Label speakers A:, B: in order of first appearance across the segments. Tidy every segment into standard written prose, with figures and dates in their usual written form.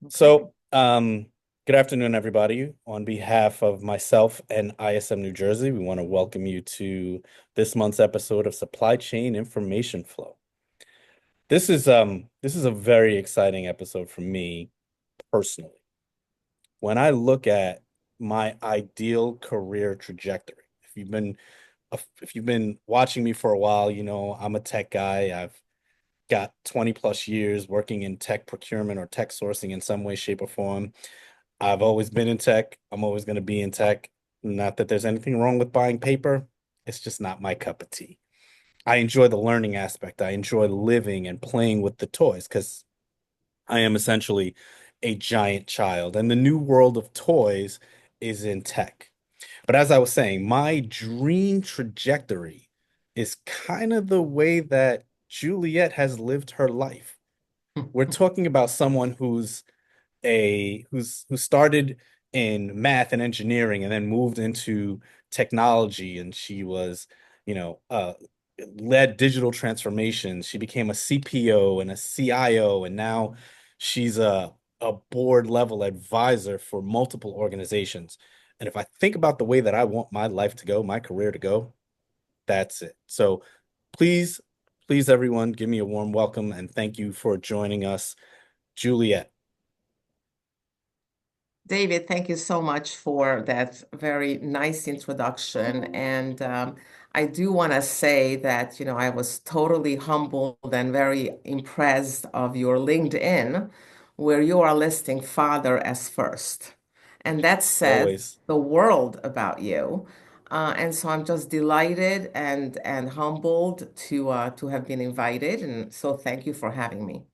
A: Okay.
B: So, good afternoon, everybody. On behalf of myself and ISM New Jersey, we want to welcome you to this month's episode of Supply Chain Information Flow. This is a very exciting episode for me personally. When I look at my ideal career trajectory, if you've been watching me for a while, you know I'm a tech guy. I've got 20 plus years working in tech procurement or tech sourcing in some way, shape, or form. I've always been in tech. I'm always going to be in tech. Not that there's anything wrong with buying paper. It's just not my cup of tea. I enjoy the learning aspect. I enjoy living and playing with the toys because I am essentially a giant child. And the new world of toys is in tech. But as I was saying, my dream trajectory is kind of the way that Juliette has lived her life. We're talking about someone who started in math and engineering and then moved into technology, and she was, you know, led digital transformation. She became a CPO and a CIO, and now she's a board level advisor for multiple organizations. And if I think about the way that I want my life to go, my career to go, that's it. So please, please, everyone, give me a warm welcome and thank you for joining us, Juliette.
A: David, thank you so much for that very nice introduction. And I do want to say that, I was totally humbled and very impressed of your LinkedIn, where you are listing father as first. And that says
B: Always.
A: the world about you. And so I'm just delighted and humbled to have been invited. And so thank you for having me.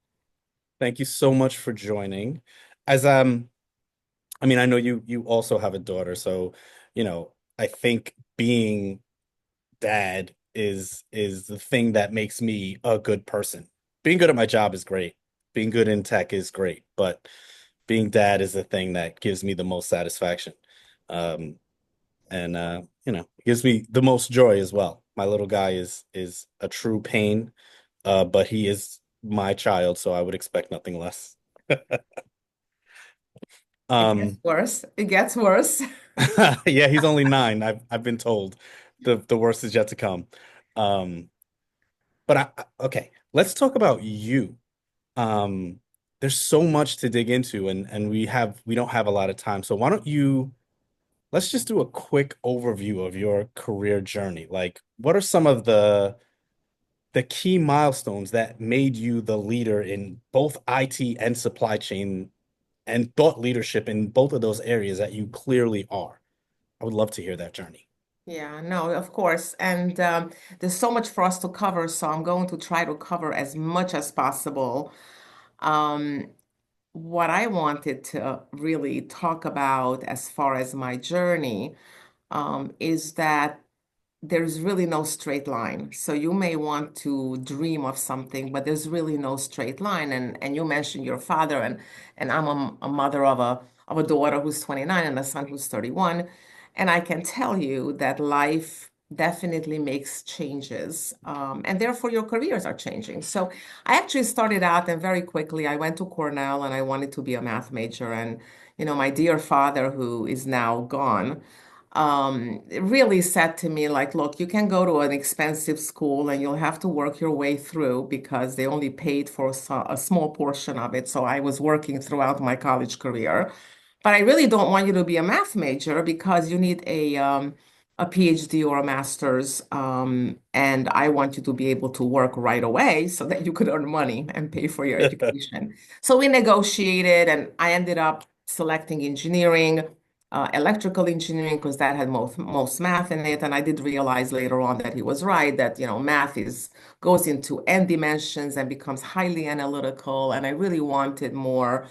B: Thank you so much for joining. As I mean, I know you also have a daughter, so you know, I think being dad is the thing that makes me a good person. Being good at my job is great. Being good in tech is great, but being dad is the thing that gives me the most satisfaction. Um, and gives me the most joy as well. My little guy is a true pain, but he is my child, so I would expect nothing less.
A: It gets
B: Um,
A: worse. It gets worse.
B: yeah, he's only 9. I've been told the worst is yet to come. Um, but okay, let's talk about you. Um, there's so much to dig into, and we don't have a lot of time. So why don't you let's just do a quick overview of your career journey. Like, what are some of the key milestones that made you the leader in both IT and supply chain and thought leadership in both of those areas that you clearly are? I would love to hear that journey.
A: Yeah, no, of course. And there's so much for us to cover, so I'm going to try to cover as much as possible. Um, what I wanted to really talk about as far as my journey is that there's really no straight line. So you may want to dream of something, but there's really no straight line. And you mentioned your father, and I'm a mother of a daughter who's 29 and a son who's 31. And I can tell you that life definitely makes changes, and therefore your careers are changing. So I actually started out, and very quickly I went to Cornell and I wanted to be a math major. And my dear father, who is now gone, it really said to me, like, look, you can go to an expensive school and you'll have to work your way through because they only paid for a small portion of it. So I was working throughout my college career. But I really don't want you to be a math major because you need a PhD or a master's. And I want you to be able to work right away so that you could earn money and pay for your education. So we negotiated, and I ended up selecting engineering, electrical engineering, because that had most math in it. And I did realize later on that he was right, that math is goes into n dimensions and becomes highly analytical. And I really wanted more,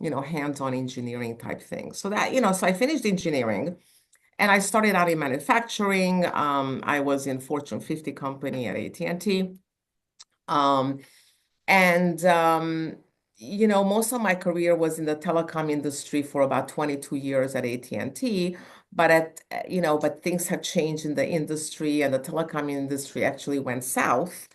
A: hands-on engineering type thing. So that, so I finished engineering and I started out in manufacturing. I was in Fortune 50 company at AT&T. Um, and most of my career was in the telecom industry for about 22 years at AT&T. But things have changed in the industry, and the telecom industry actually went south.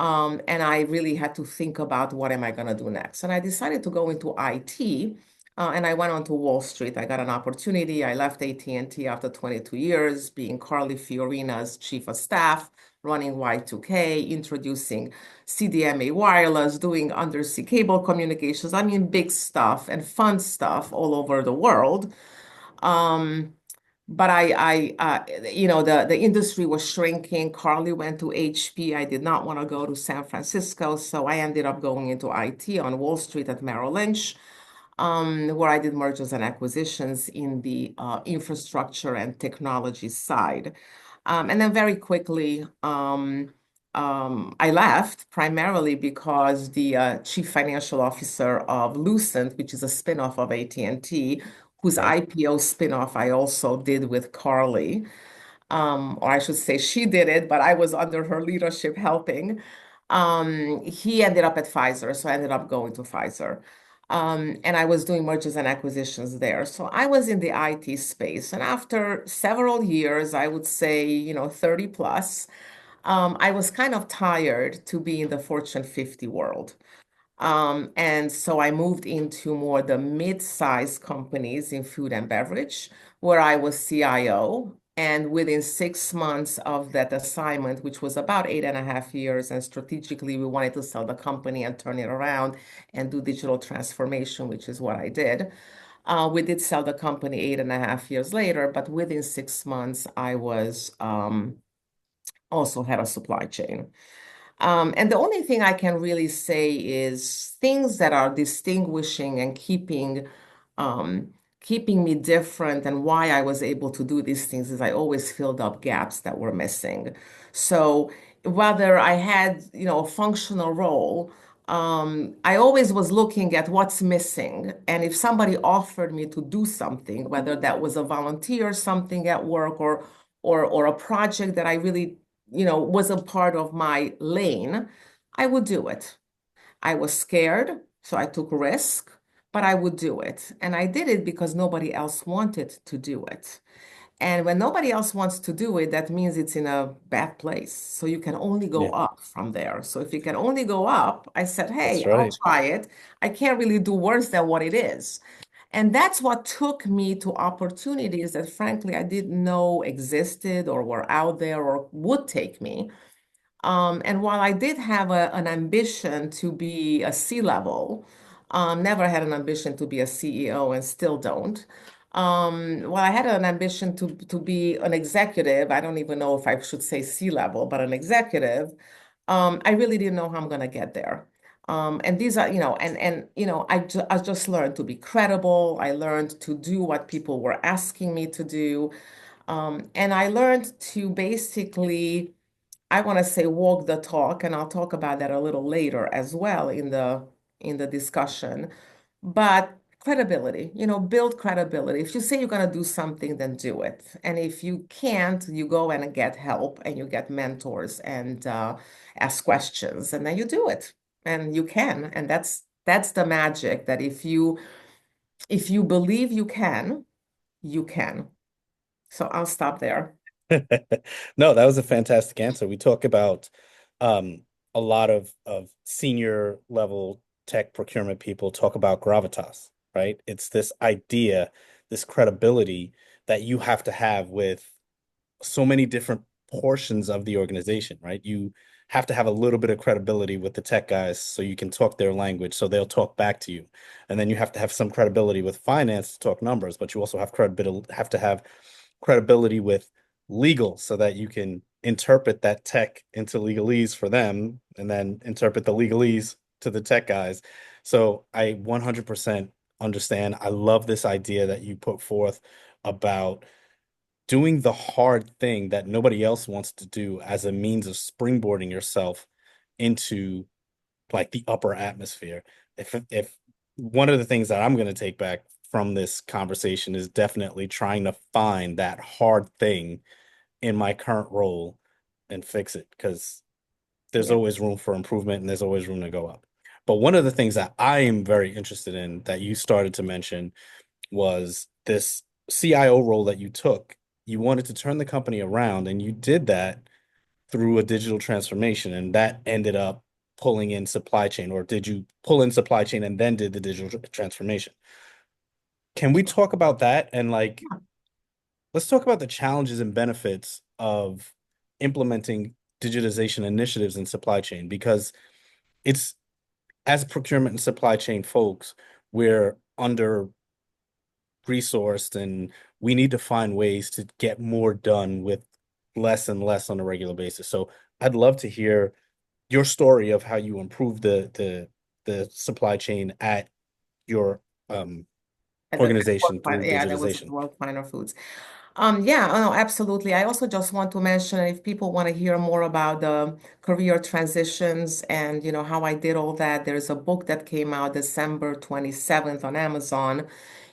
A: And I really had to think about what am I going to do next. And I decided to go into IT, and I went on to Wall Street. I got an opportunity. I left AT&T after 22 years, being Carly Fiorina's chief of staff, running Y2K, introducing CDMA wireless, doing undersea cable communications. I mean, big stuff and fun stuff all over the world. Um, but the industry was shrinking. Carly went to HP. I did not want to go to San Francisco, so I ended up going into IT on Wall Street at Merrill Lynch, where I did mergers and acquisitions in the infrastructure and technology side. And then very quickly, I left primarily because the chief financial officer of Lucent, which is a spinoff of AT&T, whose
B: Okay.
A: IPO spinoff I also did with Carly, or I should say she did it, but I was under her leadership helping. He ended up at Pfizer, so I ended up going to Pfizer. And I was doing mergers and acquisitions there. So I was in the IT space. And after several years, I would say, 30 plus, I was kind of tired to be in the Fortune 50 world. And so I moved into more the mid-sized companies in food and beverage, where I was CIO. And within 6 months of that assignment, which was about 8.5 years, and strategically, we wanted to sell the company and turn it around and do digital transformation, which is what I did. We did sell the company 8.5 years later, but within 6 months, I was also head of supply chain. And the only thing I can really say is things that are distinguishing and um, keeping me different and why I was able to do these things is I always filled up gaps that were missing. So whether I had, a functional role, I always was looking at what's missing. And if somebody offered me to do something, whether that was a volunteer something at work or a project that I really wasn't part of my lane, I would do it. I was scared, so I took risk, but I would do it. And I did it because nobody else wanted to do it. And when nobody else wants to do it, that means it's in a bad place. So you can only go
B: Yeah,
A: up from there. So if you can only go up, I said,
B: that's
A: hey, I'll
B: right.
A: try it. I can't really do worse than what it is. And that's what took me to opportunities that, frankly, I didn't know existed or were out there or would take me. And while I did have an ambition to be a C-level, never had an ambition to be a CEO and still don't. While I had an ambition to be an executive, I don't even know if I should say C-level, but an executive, I really didn't know how I'm going to get there. And these are, I just learned to be credible. I learned to do what people were asking me to do. And I learned to basically, I want to say walk the talk, and I'll talk about that a little later as well in the discussion. But credibility, build credibility. If you say you're going to do something, then do it. And if you can't, you go and get help and you get mentors and ask questions, and then you do it. And you can. And that's the magic that if you believe you can, you can. So I'll stop there.
B: No, that was a fantastic answer. We talk about um, a lot of senior level tech procurement people talk about gravitas, right? It's this idea, this credibility that you have to have with so many different portions of the organization, right? You have to have a little bit of credibility with the tech guys so you can talk their language, so they'll talk back to you. And then you have to have some credibility with finance to talk numbers, but you also have to have credibility with legal so that you can interpret that tech into legalese for them and then interpret the legalese to the tech guys. So I 100% understand. I love this idea that you put forth about doing the hard thing that nobody else wants to do as a means of springboarding yourself into like the upper atmosphere. If one of the things that I'm going to take back from this conversation is definitely trying to find that hard thing in my current role and fix it because there's
A: Yeah.
B: always room for improvement and there's always room to go up. But one of the things that I am very interested in that you started to mention was this CIO role that you took. You wanted to turn the company around and you did that through a digital transformation and that ended up pulling in supply chain, or did you pull in supply chain and then did the digital transformation? Can we talk about that and like let's talk about the challenges and benefits of implementing digitization initiatives in supply chain because it's as procurement and supply chain folks, we're under resourced and we need to find ways to get more done with less and less on a regular basis. So I'd love to hear your story of how you improve the supply chain at your
A: At the
B: organization through
A: yeah, that was
B: digitization.
A: World Finer Foods. Yeah, no, absolutely. I also just want to mention if people want to hear more about the career transitions and how I did all that, there's a book that came out December 27th on Amazon.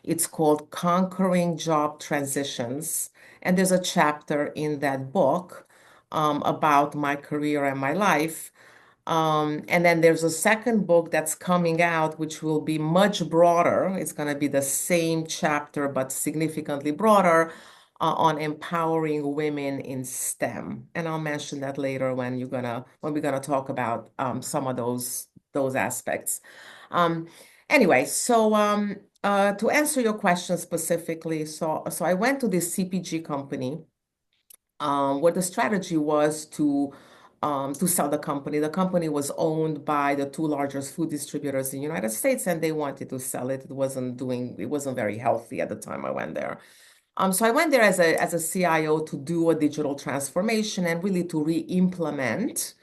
A: It's called Conquering Job Transitions. And there's a chapter in that book about my career and my life. And then there's a second book that's coming out, which will be much broader. It's going to be the same chapter, but significantly broader, on empowering women in STEM. And I'll mention that later when we're gonna talk about some of those aspects. Um, anyway, to answer your question specifically, so I went to this CPG company where the strategy was to sell the company. The company was owned by the two largest food distributors in the United States, and they wanted to sell it. It wasn't very healthy at the time I went there. So I went there as a CIO to do a digital transformation and really to re-implement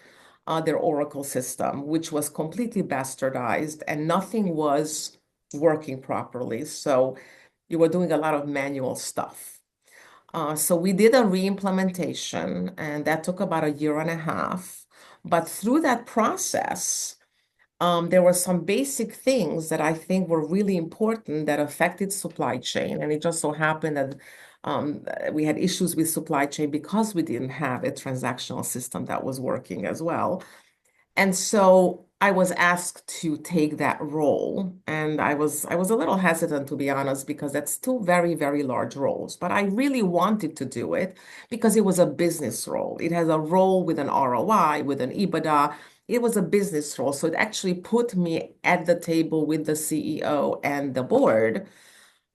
A: their Oracle system, which was completely bastardized and nothing was working properly. So you were doing a lot of manual stuff. So we did a re-implementation, and that took about a year and a half. But through that process, there were some basic things that I think were really important that affected supply chain. And it just so happened that we had issues with supply chain because we didn't have a transactional system that was working as well. And so I was asked to take that role, and I was a little hesitant to be honest because that's two very, very large roles. But I really wanted to do it because it was a business role. It has a role with an ROI, with an EBITDA. It was a business role, so it actually put me at the table with the CEO and the board.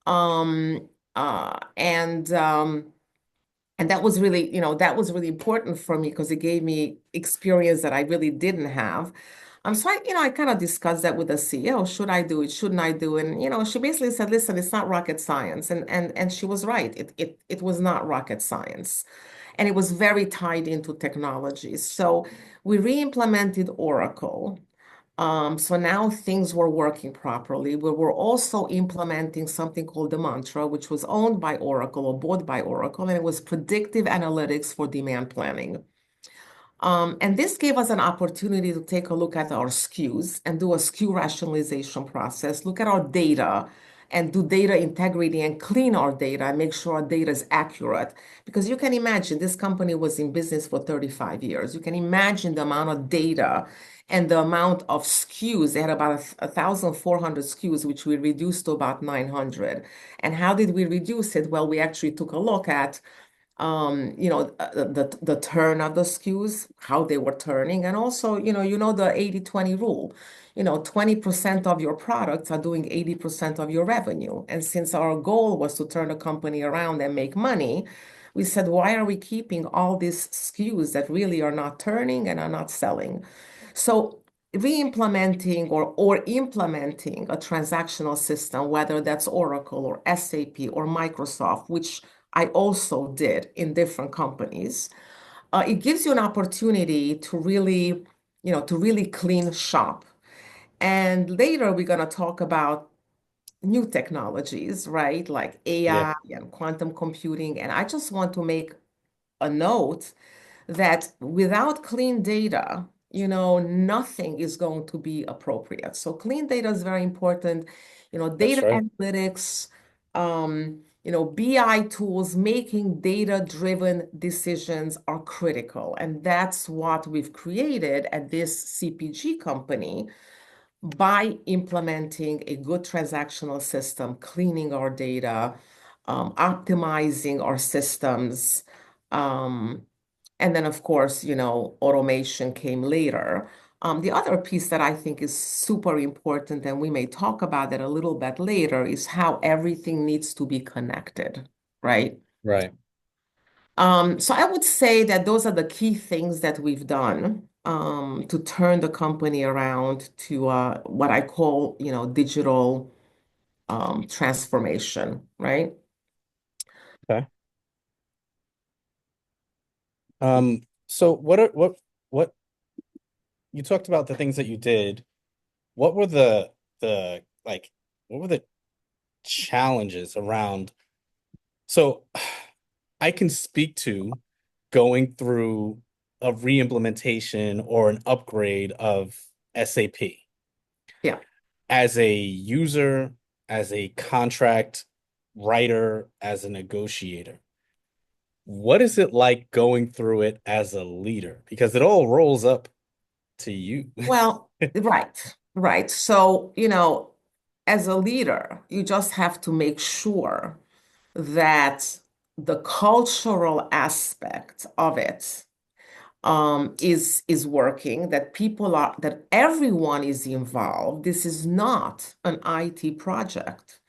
A: Um, uh, and um, and that was really important for me because it gave me experience that I really didn't have. I kind of discussed that with the CEO. Should I do it? Shouldn't I do it? And, she basically said, listen, it's not rocket science. And she was right. It was not rocket science. And it was very tied into technology. So we re-implemented Oracle. So now things were working properly. We were also implementing something called the Mantra, which was owned by Oracle or bought by Oracle, and it was predictive analytics for demand planning. And this gave us an opportunity to take a look at our SKUs and do a SKU rationalization process, look at our data and do data integrity and clean our data and make sure our data is accurate. Because you can imagine this company was in business for 35 years. You can imagine the amount of data and the amount of SKUs. They had about 1,400 SKUs, which we reduced to about 900. And how did we reduce it? Well, we actually took a look at the turn of the SKUs, how they were turning, and also, the 80/20 rule. 20% of your products are doing 80% of your revenue. And since our goal was to turn the company around and make money, we said, why are we keeping all these SKUs that really are not turning and are not selling? So re-implementing or implementing a transactional system, whether that's Oracle or SAP or Microsoft, which I also did in different companies, it gives you an opportunity to really clean shop. And later we're going to talk about new technologies, right? Like
B: Yeah,
A: AI and quantum computing. And I just want to make a note that without clean data, nothing is going to be appropriate. So clean data is very important.
B: that's
A: Data
B: right.
A: analytics, BI tools, making data-driven decisions are critical. And that's what we've created at this CPG company by implementing a good transactional system, cleaning our data, optimizing our systems, um, And then, of course, automation came later. The other piece that I think is super important, and we may talk about that a little bit later, is how everything needs to be connected, right?
B: Right.
A: So I would say that those are the key things that we've done to turn the company around to what I call, digital transformation, right?
B: Okay. So what you talked about the things that you did. What were the like what were the challenges around? So I can speak to going through a re-implementation or an upgrade of SAP
A: Yeah.
B: as a user, as a contract writer, as a negotiator. What is it like going through it as a leader? Because it all rolls up to you.
A: Well, right, right. So, as a leader, you just have to make sure that the cultural aspect of it is working, that everyone is involved. This is not an IT project.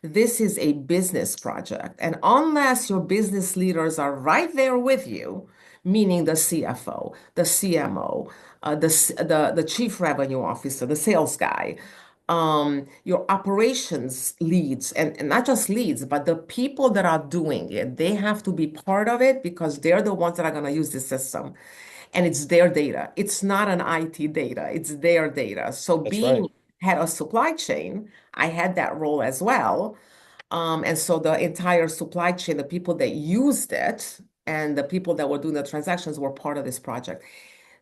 A: This is a business project. And unless your business leaders are right there with you, meaning the CFO, the CMO, the chief revenue officer, the sales guy, your operations leads, and not just leads, but the people that are doing it, they have to be part of it because they're the ones that are going to use the system. And it's their data. It's not an IT data, it's their data. So
B: That's
A: being
B: right.
A: head of supply chain, I had that role as well. And so the entire supply chain, the people that used it and the people that were doing the transactions were part of this project.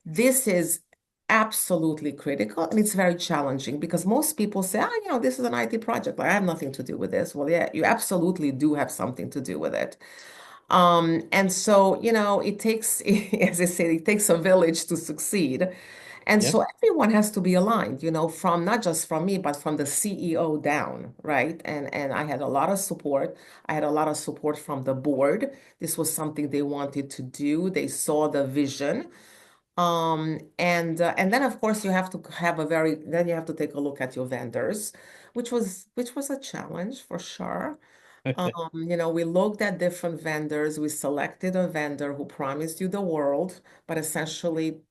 A: This is absolutely critical and it's very challenging because most people say, this is an IT project. Like, I have nothing to do with this. Well, yeah, you absolutely do have something to do with it. And so, it takes, as I say, it takes a village to succeed. And
B: Yeah.
A: so everyone has to be aligned, from not just from me, but from the CEO down, right? And I had a lot of support. I had a lot of support from the board. This was something they wanted to do. They saw the vision. And then of course you have to have then you have to take a look at your vendors, which was a challenge for sure. We looked at different vendors. We selected a vendor who promised you the world, but essentially,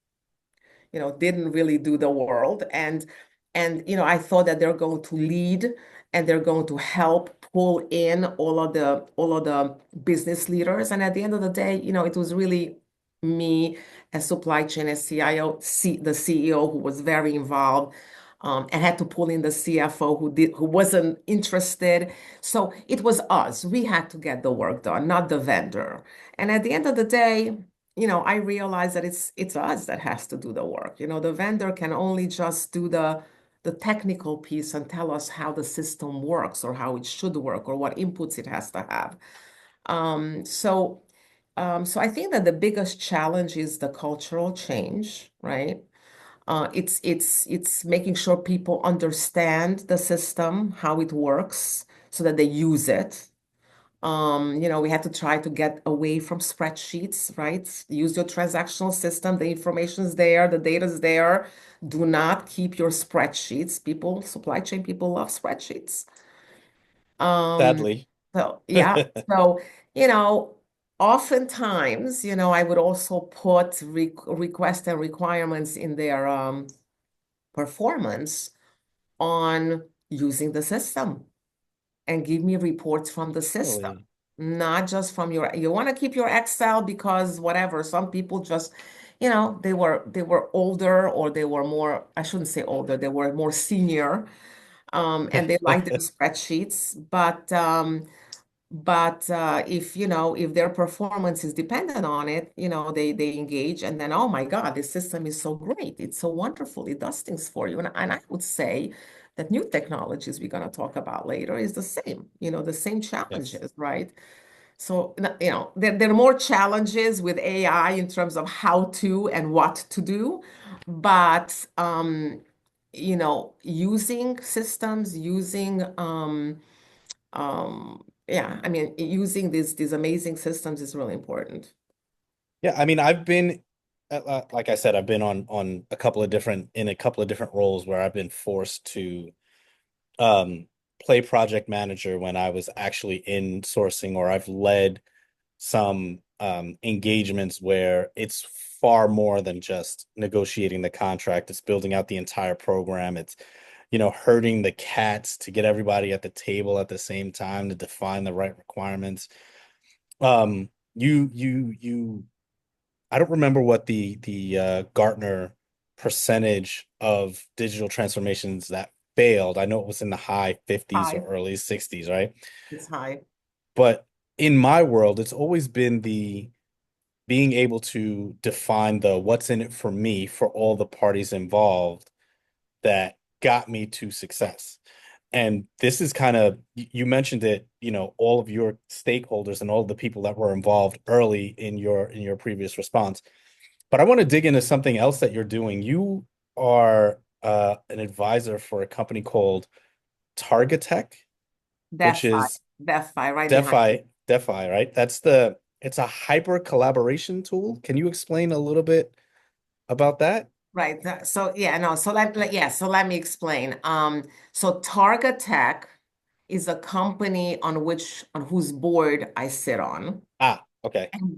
A: didn't really do the world. And I thought that they're going to lead and they're going to help pull in all of the business leaders. And at the end of the day, it was really me as supply chain, as CIO, the CEO who was very involved. And had to pull in the CFO who wasn't interested. So it was us. We had to get the work done, not the vendor. And at the end of the day, I realize that it's us that has to do the work. The vendor can only just do the technical piece and tell us how the system works or how it should work or what inputs it has to have. So I think that the biggest challenge is the cultural change, right? It's making sure people understand the system, how it works, so that they use it. We had to try to get away from spreadsheets, right? Use your transactional system. The information's there, the data's there. Do not keep your spreadsheets. Supply chain people love spreadsheets. Um,
B: Sadly.
A: so yeah, so you know, oftentimes, I would also put request and requirements in their performance on using the system and give me reports from the system,
B: Really?
A: not just from you want to keep your Excel because whatever, some people just, they were older or they were more, I shouldn't say older, they were more senior, and they like their spreadsheets. But if their performance is dependent on it, they engage and then, oh my God, this system is so great. It's so wonderful. It does things for you. And I would say that new technologies we're going to talk about later is the same
B: Yes.
A: challenges, right? So, there are more challenges with AI in terms of how to and what to do, but using systems, yeah, I mean, using these amazing systems is really important.
B: Yeah, I mean, I've been, like I said, I've been on a couple of different in a couple of different roles where I've been forced to um play project manager when I was actually in sourcing, or I've led some engagements where it's far more than just negotiating the contract. It's building out the entire program. It's, herding the cats to get everybody at the table at the same time to define the right requirements. You I don't remember what the Gartner percentage of digital transformations that failed. I know it was in the high 50s or
A: High.
B: early 60s, right?
A: It's high.
B: But in my world, it's always been the being able to define the what's in it for me for all the parties involved that got me to success. And this is kind of, you mentioned it, all of your stakeholders and all of the people that were involved early in your previous response. But I want to dig into something else that you're doing. You are an advisor for a company called Targatek, which
A: DeFi.
B: is
A: DeFi right behind.
B: DeFi, right? It's a hyper collaboration tool. Can you explain a little bit about that?
A: Right. So yeah, no. So let me explain. So Targatek is a company on whose board I sit on,
B: Ah, okay.
A: and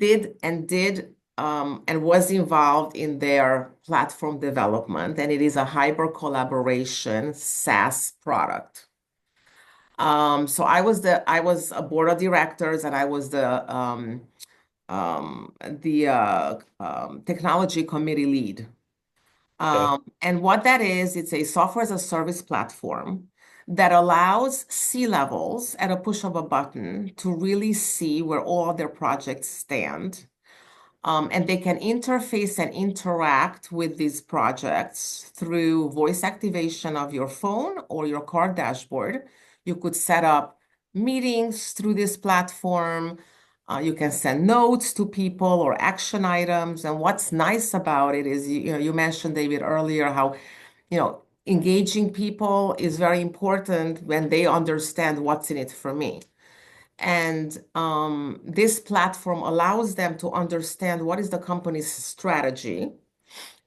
A: was involved in their platform development, and it is a hyper collaboration SaaS product. So I was a board of directors, and I was the technology committee lead.
B: Okay.
A: And what that is, it's a software as a service platform that allows C-levels at a push of a button to really see where all of their projects stand. And they can interface and interact with these projects through voice activation of your phone or your car dashboard. You could set up meetings through this platform. You can send notes to people or action items. And what's nice about it is, you mentioned, David, earlier how, engaging people is very important when they understand what's in it for me. And this platform allows them to understand what is the company's strategy.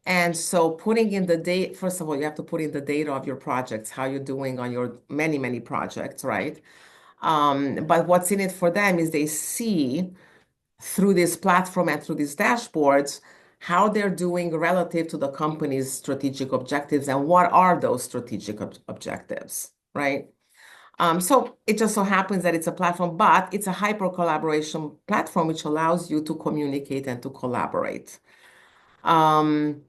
A: And so putting in the date, first of all, you have to put in the data of your projects, how you're doing on your many, many projects, right? But what's in it for them is they see through this platform and through these dashboards how they're doing relative to the company's strategic objectives and what are those strategic objectives, right? So it just so happens that it's a platform, but it's a hyper collaboration platform which allows you to communicate and to collaborate. Um,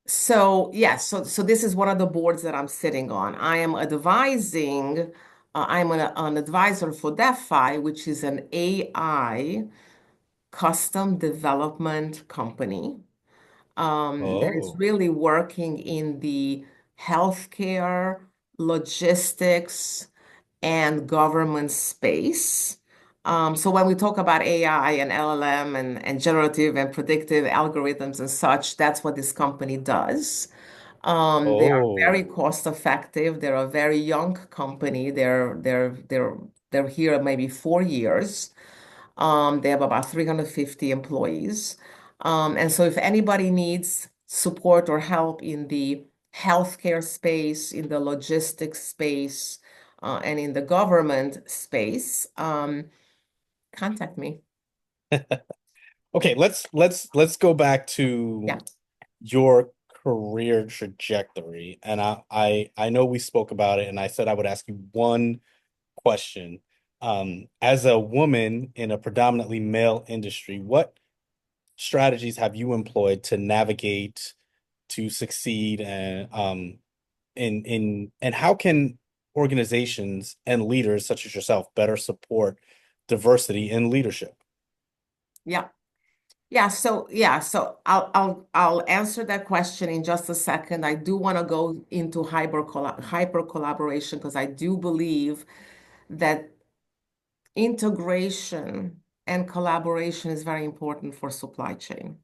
A: so yes, so this is one of the boards that I'm sitting on. I am advising. I'm an advisor for DeFi, which is an AI custom development company that is
B: Oh,
A: really working in the healthcare, logistics, and government space. So when we talk about AI and LLM and generative and predictive algorithms and such, that's what this company does. They are very
B: oh,
A: cost effective. They're a very young company. They're here maybe 4 years. They have about 350 employees. And so if anybody needs support or help in the healthcare space, in the logistics space, and in the government space, contact me.
B: okay. Let's go back
A: Yeah,
B: to your career trajectory. And I know we spoke about it, and I said I would ask you one question. As a woman in a predominantly male industry, what strategies have you employed to navigate to succeed and how can organizations and leaders such as yourself better support diversity in leadership?
A: yeah. I'll answer that question in just a second. I do want to go into hyper collaboration because I do believe that integration and collaboration is very important for supply chain.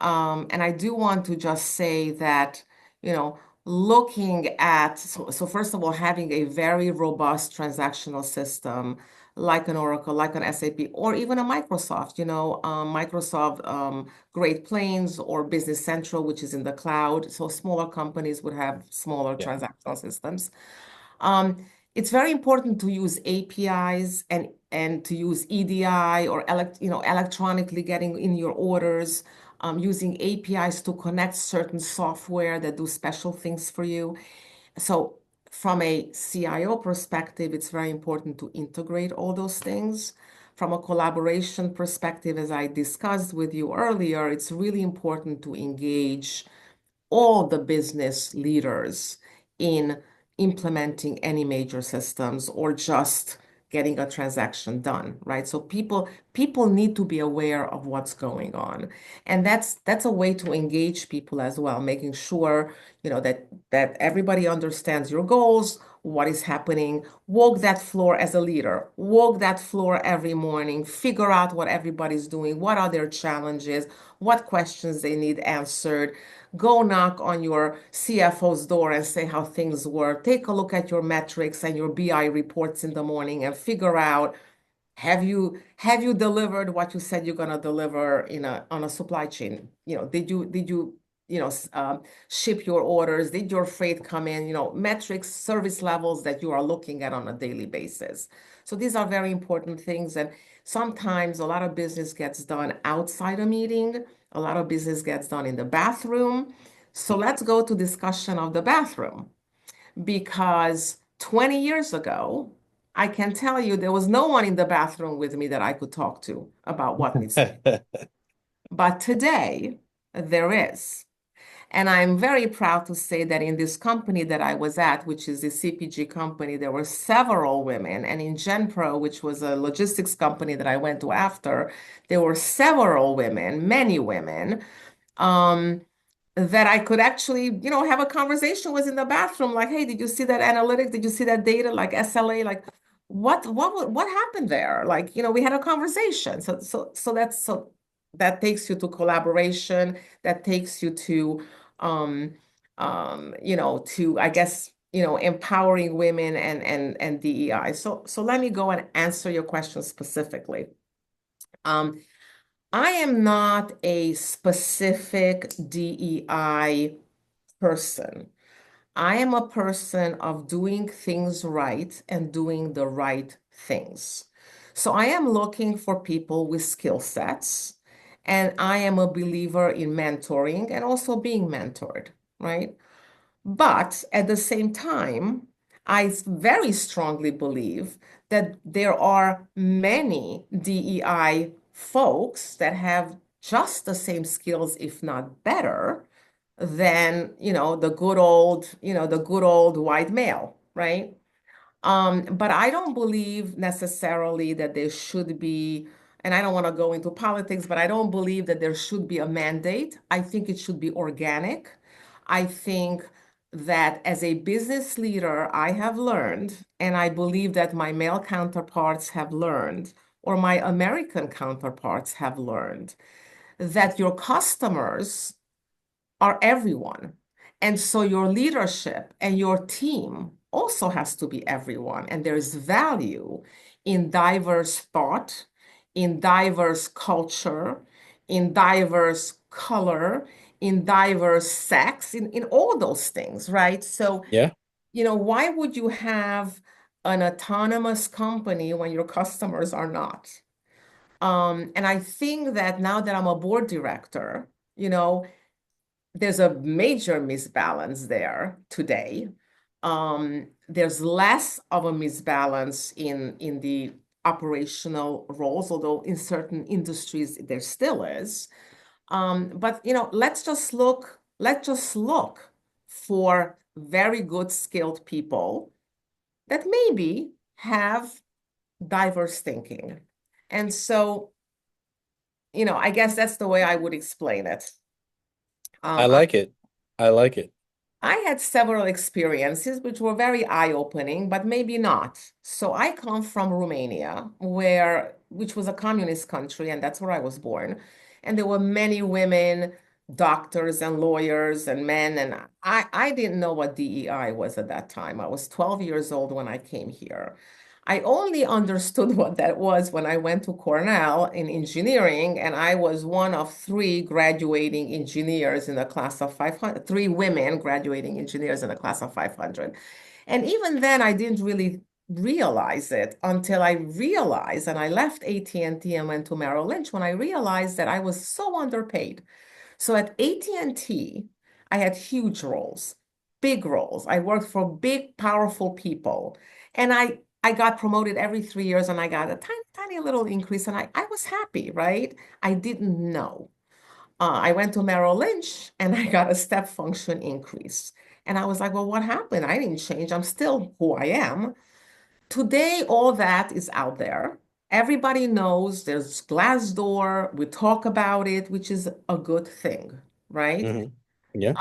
A: And I do want to just say that, you know, looking at, so first of all, having a very robust transactional system like an Oracle, like an SAP, or even a Microsoft, Microsoft Great Plains or Business Central, which is in the cloud. So smaller companies would have smaller
B: Yeah.
A: transactional systems. It's very important to use APIs and to use EDI or electronically getting in your orders, using APIs to connect certain software that do special things for you. So from a CIO perspective, it's very important to integrate all those things. From a collaboration perspective, as I discussed with you earlier, it's really important to engage all the business leaders in implementing any major systems or just getting a transaction done, right? So people need to be aware of what's going on. And that's a way to engage people as well, making sure, that everybody understands your goals, what is happening. Walk that floor as a leader. Walk that floor every morning. Figure out what everybody's doing, what are their challenges, what questions they need answered. Go knock on your CFO's door and say how things were. Take a look at your metrics and your BI reports in the morning and figure out, have you delivered what you said you're going to deliver on a supply chain? Did you ship your orders? Did your freight come in? Metrics, service levels that you are looking at on a daily basis. So these are very important things. And sometimes a lot of business gets done outside a meeting. A lot of business gets done in the bathroom. So let's go to discussion of the bathroom because 20 years ago, I can tell you there was no one in the bathroom with me that I could talk to about what needs to be. But today, there is. And I'm very proud to say that in this company that I was at, which is a CPG company, there were several women. And in GenPro, which was a logistics company that I went to after, there were several women, many women, um, that I could actually, have a conversation with in the bathroom, like, hey, did you see that analytics? Did you see that data? Like SLA, like what happened there? Like, we had a conversation. So that takes you to collaboration, that takes you to I guess, empowering women and DEI. So let me go and answer your question specifically. Um, I am not a specific DEI person. I am a person of doing things right and doing the right things. So I am looking for people with skill sets, and I am a believer in mentoring and also being mentored, right? But at the same time, I very strongly believe that there are many DEI folks that have just the same skills, if not better, than, the good old white male, right? But I don't believe necessarily that there should be, and I don't want to go into politics, but I don't believe that there should be a mandate. I think it should be organic. I think that as a business leader, I have learned, and I believe that my male counterparts have learned, or my American counterparts have learned, that your customers are everyone. And so your leadership and your team also has to be everyone. And there's value in diverse thought, in diverse culture, in diverse color, in diverse sex, in all those things, right? So,
B: Yeah.
A: why would you have an autonomous company when your customers are not? And I think that now that I'm a board director, there's a major misbalance there today. There's less of a misbalance in the operational roles, although in certain industries there still is. But let's just look for very good skilled people that maybe have diverse thinking. And so, I guess that's the way I would explain it.
B: I
A: Um,
B: like it. I like it.
A: I had several experiences which were very eye-opening, but maybe not. So I come from Romania, which was a communist country, and that's where I was born. And there were many women doctors and lawyers and men. And I didn't know what DEI was at that time. I was 12 years old when I came here. I only understood what that was when I went to Cornell in engineering, and I was one of three graduating engineers in the class of 500, three women graduating engineers in the class of 500. And even then, I didn't really realize it until I realized, and I left AT&T and went to Merrill Lynch when I realized that I was so underpaid. So at AT&T, I had huge roles, big roles. I worked for big, powerful people. And I got promoted every 3 years and I got a tiny, tiny little increase. And I was happy, right? I didn't know. I went to Merrill Lynch and I got a step function increase. And I was like, well, what happened? I didn't change. I'm still who I am. Today, all that is out there. Everybody knows there's Glassdoor. We talk about it, which is a good thing, right?
B: Hmm. Yeah.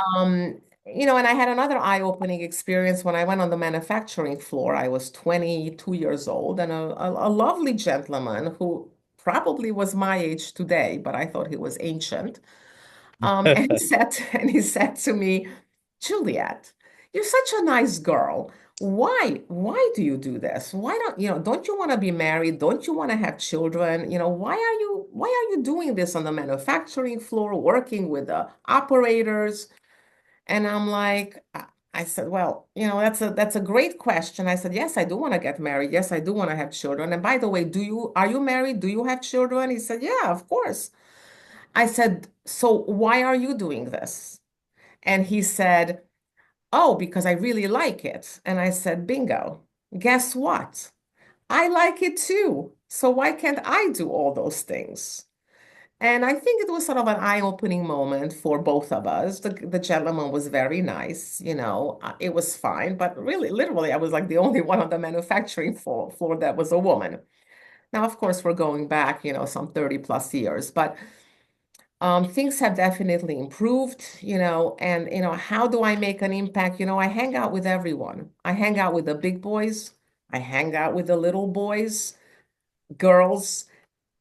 A: And I had another eye-opening experience when I went on the manufacturing floor. I was 22 years old, and a lovely gentleman who probably was my age today, but I thought he was ancient. And he said, and he said to me, Juliette, you're such a nice girl. Why do you do this? Don't you want to be married? Don't you want to have children? Why are you doing this on the manufacturing floor, working with the operators? And I'm like, I said, well, that's a great question. I said, yes, I do want to get married. Yes, I do want to have children. And by the way, are you married? Do you have children? He said, yeah, of course. I said, so why are you doing this? And he said, oh, because I really like it. And I said, bingo. Guess what? I like it too. So why can't I do all those things? And I think it was sort of an eye-opening moment for both of us. The gentleman was very nice, it was fine, but really, literally, I was like the only one on the manufacturing floor that was a woman. Now, of course, we're going back, some 30 plus years, but things have definitely improved, and how do I make an impact? I hang out with everyone. I hang out with the big boys. I hang out with the little boys, girls.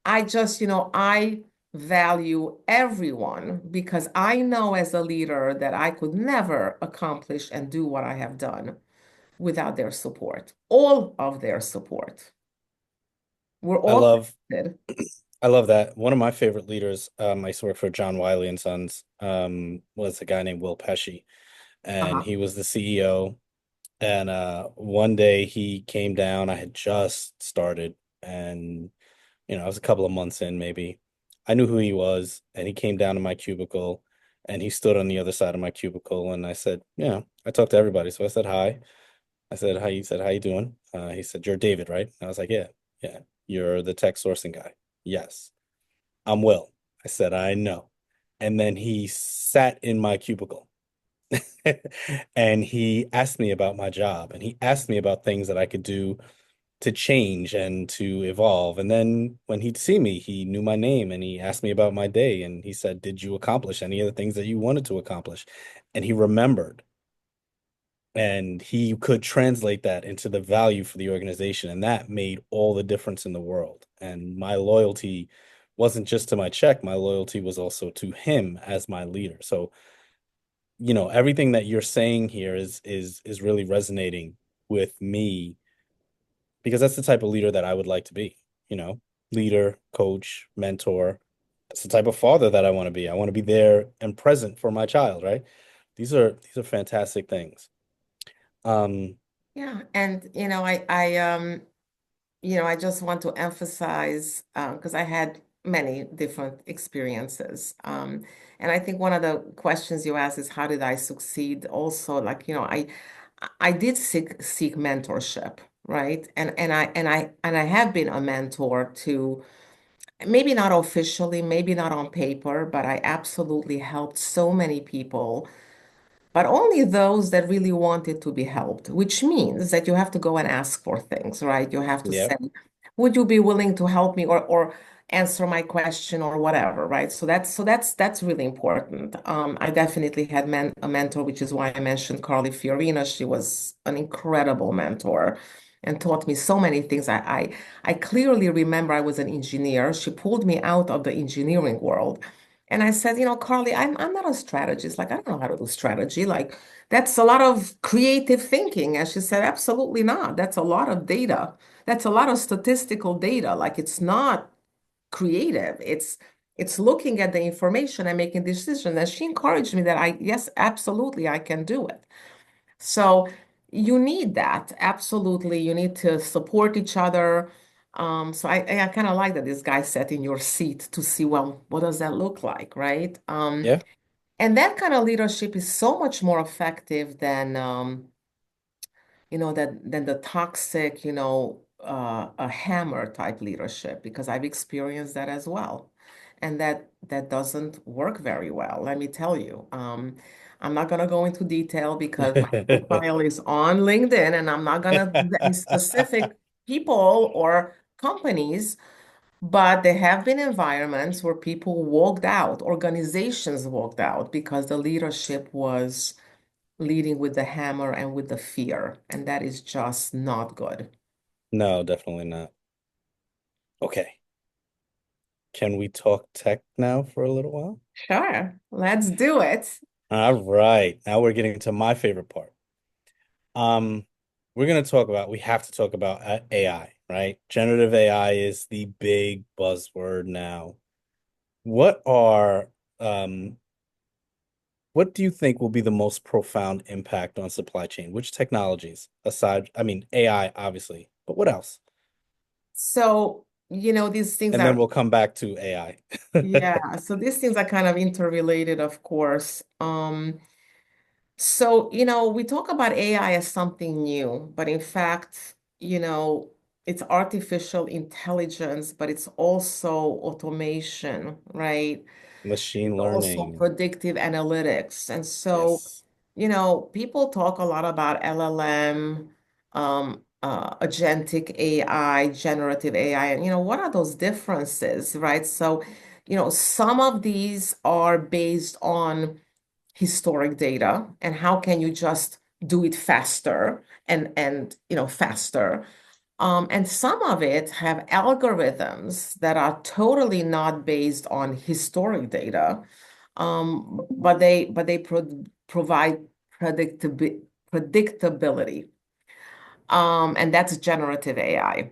A: I value everyone because I know as a leader that I could never accomplish and do what I have done without their support, all of their support. We're
B: I
A: all
B: love
A: connected.
B: I love that. One of my favorite leaders, I used to work for John Wiley and Sons, was a guy named Will Pesci, and
A: Uh-huh.
B: he was the CEO. And one day he came down. I had just started, and I was a couple of months in, maybe. I knew who he was, and he came down to my cubicle, and he stood on the other side of my cubicle, and I said, I talked to everybody, so I said hi. I said hi. He said, "How you doing?" He said, "You're David, right?" I was like, "Yeah, yeah." "You're the tech sourcing guy." "Yes." "I'm Will." I said, "I know." And then he sat in my cubicle and he asked me about my job and he asked me about things that I could do to change and to evolve. And then when he'd see me, he knew my name and he asked me about my day and he said, "Did you accomplish any of the things that you wanted to accomplish?" And he remembered and he could translate that into the value for the organization. And that made all the difference in the world. And my loyalty wasn't just to my check, my loyalty was also to him as my leader. So, everything that you're saying here is really resonating with me because that's the type of leader that I would like to be, you know, leader, coach, mentor. That's the type of father that I want to be. I want to be there and present for my child, right? These are fantastic things. Um,
A: Yeah, and I just want to emphasize because I had many different experiences. And I think one of the questions you asked is how did I succeed? Also, like, I did seek mentorship, right? And I have been a mentor to maybe not officially, maybe not on paper, but I absolutely helped so many people, but only those that really wanted to be helped, which means that you have to go and ask for things, right? You have to
B: yeah,
A: say, would you be willing to help me or answer my question or whatever, right? So that's really important. I definitely had a mentor, which is why I mentioned Carly Fiorina. She was an incredible mentor and taught me so many things. I clearly remember I was an engineer. She pulled me out of the engineering world And I said, Carly, I'm not a strategist. Like, I don't know how to do strategy. Like, that's a lot of creative thinking. And she said, absolutely not. That's a lot of data. That's a lot of statistical data. Like, it's not creative. It's looking at the information and making decisions. And she encouraged me that yes, absolutely, I can do it. So you need that. Absolutely. You need to support each other. So I kind of like that this guy sat in your seat to see, well, what does that look like, right?
B: Yeah.
A: And that kind of leadership is so much more effective than than the toxic, a hammer type leadership, because I've experienced that as well. And that doesn't work very well, let me tell you. I'm not going to go into detail because my profile is on LinkedIn, and I'm not going to do any specific people or companies, but there have been environments where people walked out, organizations walked out because the leadership was leading with the hammer and with the fear, and that is just not good.
B: No, definitely not. Okay. Can we talk tech now for a little while?
A: Sure, let's do it.
B: All right. Now we're getting to my favorite part. Um, we're going to talk about, we have to talk about AI, right? Generative AI is the big buzzword now. What are, um, what do you think will be the most profound impact on supply chain? Which technologies aside, I mean, AI, obviously, but what else?
A: So, these things
B: And then
A: are,
B: we'll come back to AI.
A: yeah, so these things are kind of interrelated, of course. So, we talk about AI as something new, but in fact, it's artificial intelligence, but it's also automation, right?
B: Machine
A: Also
B: learning.
A: predictive analytics. And so,
B: Yes.
A: people talk a lot about LLM, agentic AI, generative AI, and what are those differences, right? So, some of these are based on historic data, and how can you just do it faster and faster. And some of it have algorithms that are totally not based on historic data, but they provide predictability, and that's generative AI.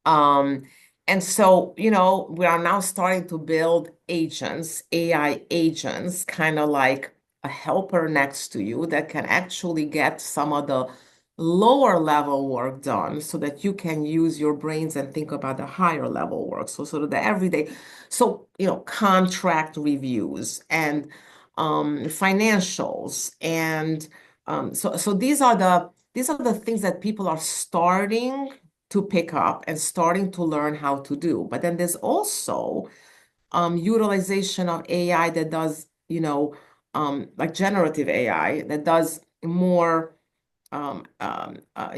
A: Um, and so, we are now starting to build agents, AI agents, kind of like a helper next to you that can actually get some of the lower level work done so that you can use your brains and think about the higher level work. So sort of the everyday, so, contract reviews and financials. And so these are the things that people are starting to pick up and starting to learn how to do. But then there's also utilization of AI that does, like generative AI that does more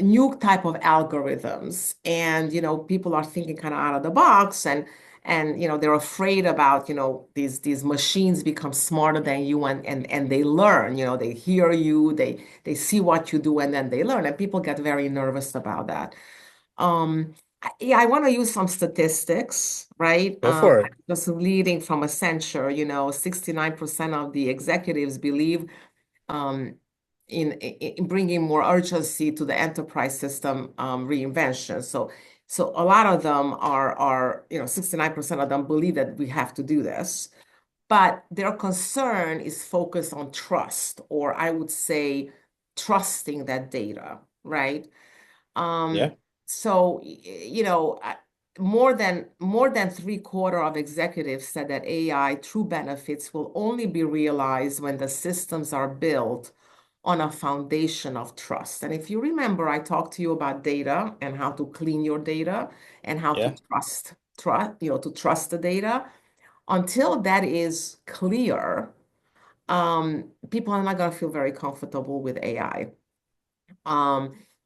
A: new type of algorithms. And, people are thinking kind of out of the box, and they're afraid about, these machines become smarter than you, and they learn, they hear you, they see what you do, and then they learn. And people get very nervous about that. Yeah, I want to use some statistics, right?
B: Go for it.
A: Just leading from Accenture, 69% of the executives believe um, in bringing more urgency to the enterprise system reinvention. So a lot of them are 69% of them believe that we have to do this, but their concern is focused on trust, or I would say trusting that data, right? Um,
B: Yeah.
A: so, more than three-quarter of executives said that AI true benefits will only be realized when the systems are built on a foundation of trust. And if you remember, I talked to you about data and how to clean your data and how to
B: Yeah.
A: trust the data. Until that is clear, people are not going to feel very comfortable with AI.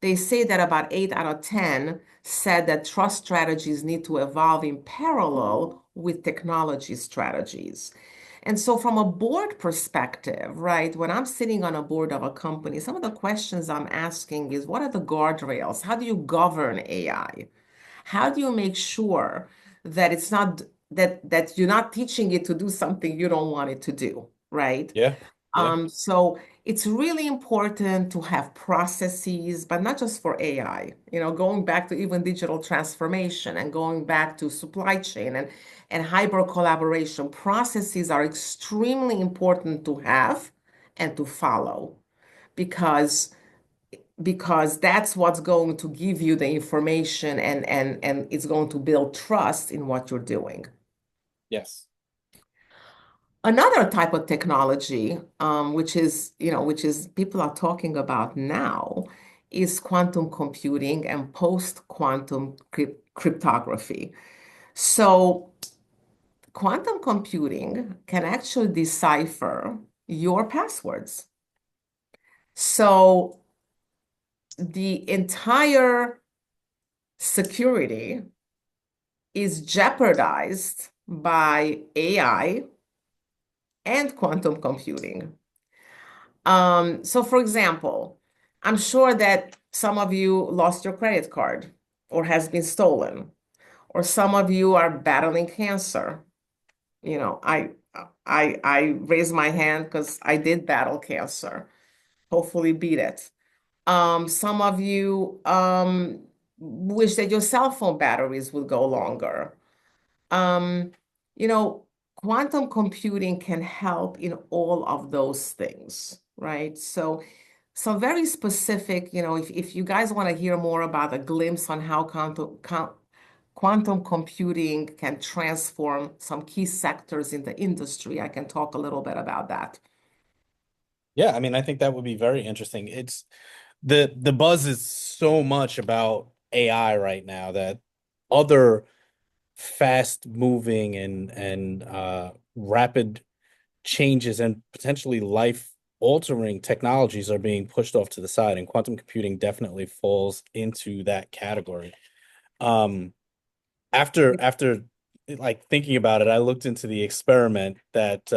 A: They say that about 8 out of 10 said that trust strategies need to evolve in parallel with technology strategies. And so, from a board perspective, right, when I'm sitting on a board of a company, some of the questions I'm asking is, what are the guardrails? How do you govern AI? How do you make sure that it's not that you're not teaching it to do something you don't want it to do, right?
B: Yeah. Yeah.
A: So it's really important to have processes, but not just for AI, going back to even digital transformation and going back to supply chain and hyper collaboration. Processes are extremely important to have and to follow because that's what's going to give you the information and it's going to build trust in what you're doing.
B: Yes.
A: Another type of technology, which is people are talking about now, is quantum computing and post-quantum cryptography. So, quantum computing can actually decipher your passwords. So, the entire security is jeopardized by AI and quantum computing. So for example, I'm sure that some of you lost your credit card or has been stolen, or some of you are battling cancer. I raise my hand because I did battle cancer. Hopefully beat it. Some of you wish that your cell phone batteries would go longer. Um, you know, Quantum computing can help in all of those things, right? So, some very specific, if you guys want to hear more about a glimpse on how quantum computing can transform some key sectors in the industry, I can talk a little bit about that.
B: Yeah, I mean, I think that would be very interesting. It's the buzz is so much about AI right now that other fast moving and rapid changes and potentially life altering technologies are being pushed off to the side, and quantum computing definitely falls into that category. Um, after like thinking about it, I looked into the experiment that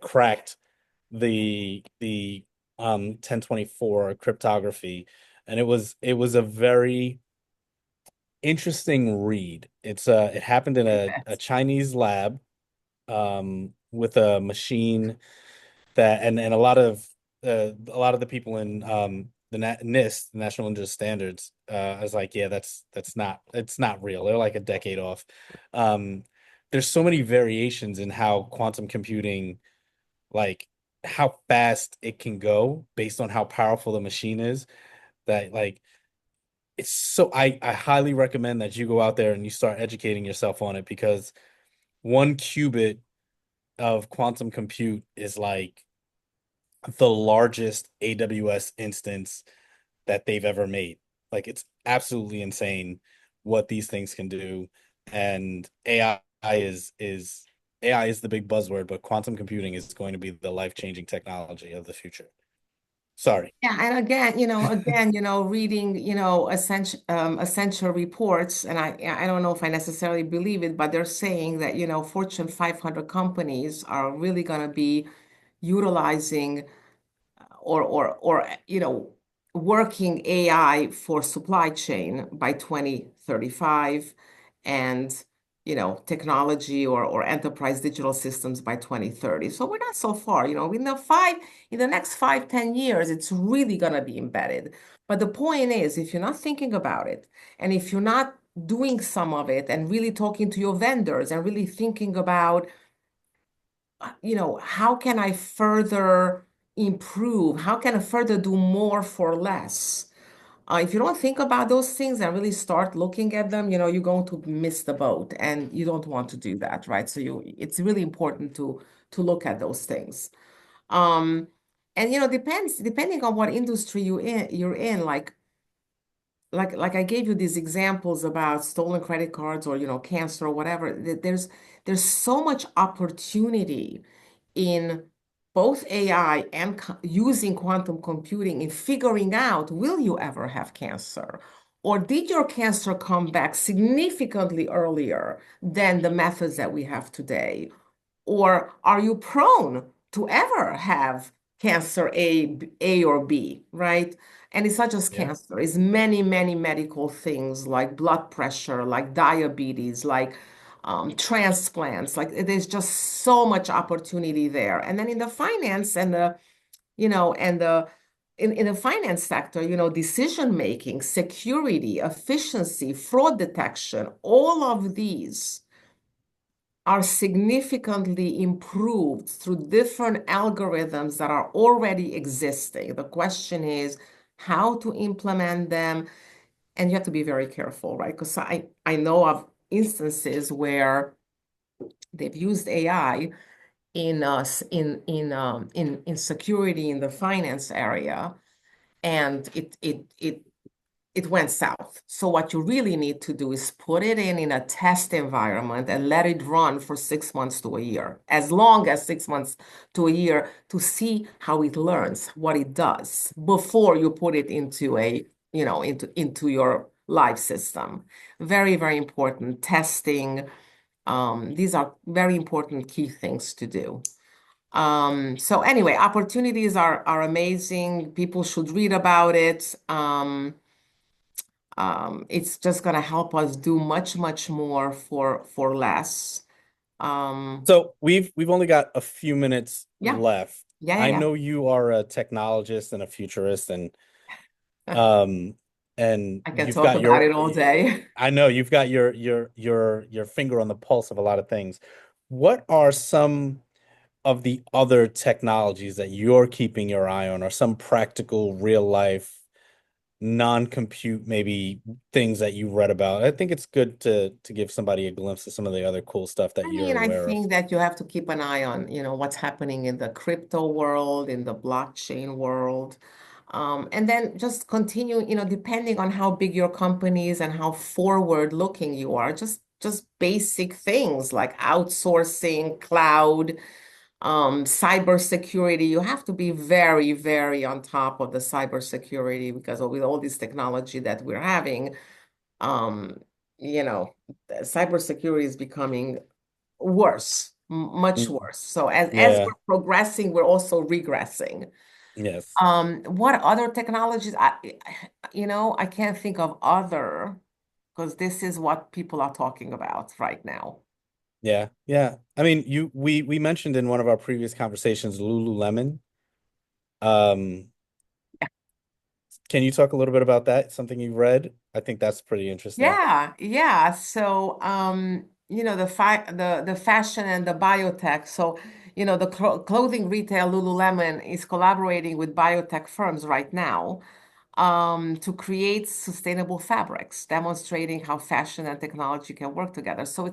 B: cracked the 1024 cryptography, and it was a very interesting read. It happened in a Chinese lab with a machine that and a lot of the people in the NIST, the National Industry Standards, I was like, yeah, that's not it's not real. They're like a decade off. Um, there's so many variations in how quantum computing, like how fast it can go based on how powerful the machine is, that like it's so I highly recommend that you go out there and you start educating yourself on it, because 1 qubit of quantum compute is like the largest AWS instance that they've ever made. Like it's absolutely insane what these things can do. And AI is the big buzzword, but quantum computing is going to be the life-changing technology of the future. Sorry.
A: Yeah, and reading, essential reports, and I don't know if I necessarily believe it, but they're saying that, Fortune 500 companies are really going to be utilizing or working AI for supply chain by 2035 and technology or enterprise digital systems by 2030. So we're not so far, in the next 5, 10 years, it's really gonna be embedded. But the point is, if you're not thinking about it, and if you're not doing some of it and really talking to your vendors and really thinking about how can I further improve? How can I further do more for less? If you don't think about those things and really start looking at them, you're going to miss the boat, and you don't want to do that, right? So it's really important to look at those things. Um, and depending on what industry you're in, like I gave you these examples about stolen credit cards or cancer or whatever. There's so much opportunity in both AI and using quantum computing in figuring out, will you ever have cancer? Or did your cancer come back significantly earlier than the methods that we have today? Or are you prone to ever have cancer A or B, right? And it's not just
B: Yeah.
A: cancer, it's many, many medical things like blood pressure, like diabetes, like transplants. Like there's just so much opportunity there. And then in the finance and the, you know, and the in the finance sector, decision making, security, efficiency, fraud detection, all of these are significantly improved through different algorithms that are already existing. The question is how to implement them, and you have to be very careful, right? Because I know of instances where they've used AI in security in the finance area, and it went south. So what you really need to do is put it in a test environment and let it run for 6 months to a year, as long as 6 months to a year, to see how it learns, what it does, before you put it into into your live system. Very, very important testing. These are very important key things to do. So anyway, opportunities are amazing. People should read about it. It's just going to help us do much, much more for less. Um,
B: So we've only got a few minutes
A: yeah,
B: left.
A: yeah, yeah,
B: I
A: yeah.
B: know you are a technologist and a futurist, um and
A: I can
B: you've
A: talk
B: got
A: about
B: your
A: it all day.
B: I know you've got your finger on the pulse of a lot of things. What are some of the other technologies that you're keeping your eye on, or some practical real life non-compute maybe things that you read about? I think it's good to give somebody a glimpse of some of the other cool stuff that
A: I
B: you're
A: mean, I
B: aware of.
A: think that you have to keep an eye on, what's happening in the crypto world, in the blockchain world. And then just continue, depending on how big your company is and how forward looking you are, just basic things like outsourcing, cloud, cybersecurity. You have to be very, very on top of the cybersecurity because with all this technology that we're having, um, you know, cybersecurity is becoming worse, much
B: Mm,
A: worse. So as
B: yeah,
A: we're progressing, we're also regressing.
B: yes.
A: What other technologies? I can't think of other because this is what people are talking about right now.
B: Yeah, yeah. I mean, we mentioned in one of our previous conversations Lululemon. Um, can you talk a little bit about that? Something you read? I think that's pretty interesting.
A: Yeah, yeah. So, the fashion and the biotech. So, the clothing retail Lululemon is collaborating with biotech firms right now, to create sustainable fabrics, demonstrating how fashion and technology can work together. So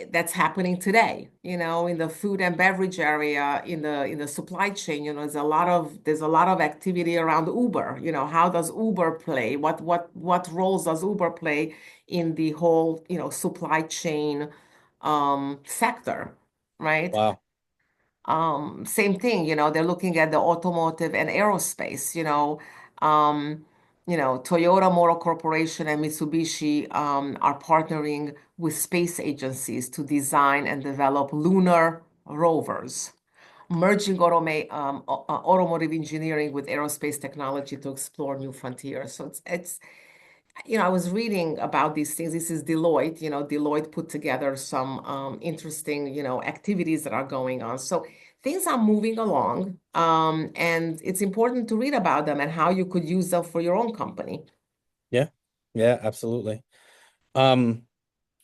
A: that's happening today, in the food and beverage area, in the supply chain, there's a lot of activity around Uber. How does Uber play? What roles does Uber play in the whole, supply chain sector, right?
B: Wow.
A: Same thing, they're looking at the automotive and aerospace, Toyota Motor Corporation and Mitsubishi are partnering with space agencies to design and develop lunar rovers, merging automotive engineering with aerospace technology to explore new frontiers. So I was reading about these things. This is Deloitte. Deloitte put together some interesting, activities that are going on. So things are moving along, and it's important to read about them and how you could use them for your own company.
B: Yeah. Yeah, absolutely. Um,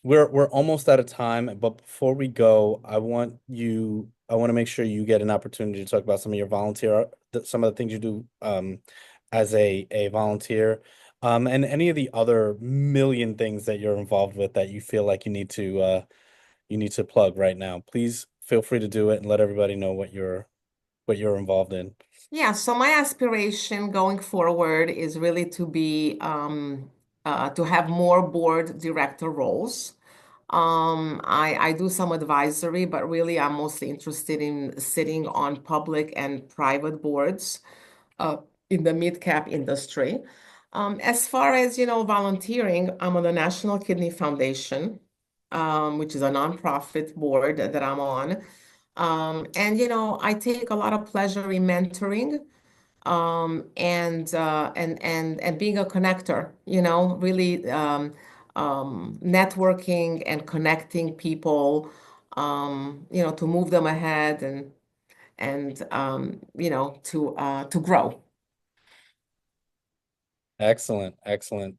B: we're almost out of time, but before we go, I want to make sure you get an opportunity to talk about some of your some of the things you do as a volunteer, and any of the other million things that you're involved with that you feel like you need to plug right now. Please feel free to do it and let everybody know what you're involved in.
A: Yeah, so my aspiration going forward is really to have more board director roles. I do some advisory, but really I'm mostly interested in sitting on public and private boards uh, in the mid-cap industry. As far as, volunteering, I'm on the National Kidney Foundation, which is a nonprofit board that I'm on. And, I take a lot of pleasure in mentoring, and being a connector, really, networking and connecting people, to move them ahead and to grow.
B: Excellent, excellent.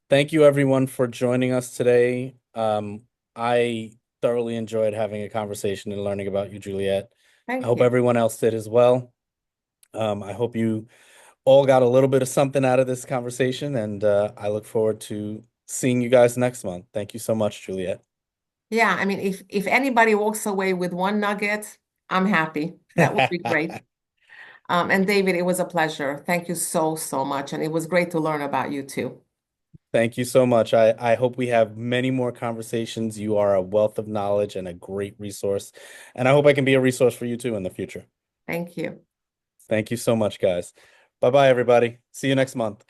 B: Thank you everyone for joining us today. I thoroughly enjoyed having a conversation and learning about you, Juliette. I
A: Thank
B: hope
A: you.
B: everyone else did as well. I hope you all got a little bit of something out of this conversation, and I look forward to seeing you guys next month. Thank you so much, Juliette.
A: Yeah, I mean, if anybody walks away with one nugget, I'm happy. That would be great. And David, it was a pleasure. Thank you so, so much. And it was great to learn about you too.
B: Thank you so much. I hope we have many more conversations. You are a wealth of knowledge and a great resource. And I hope I can be a resource for you too in the future.
A: Thank you.
B: Thank you so much, guys. Bye bye, everybody. See you next month.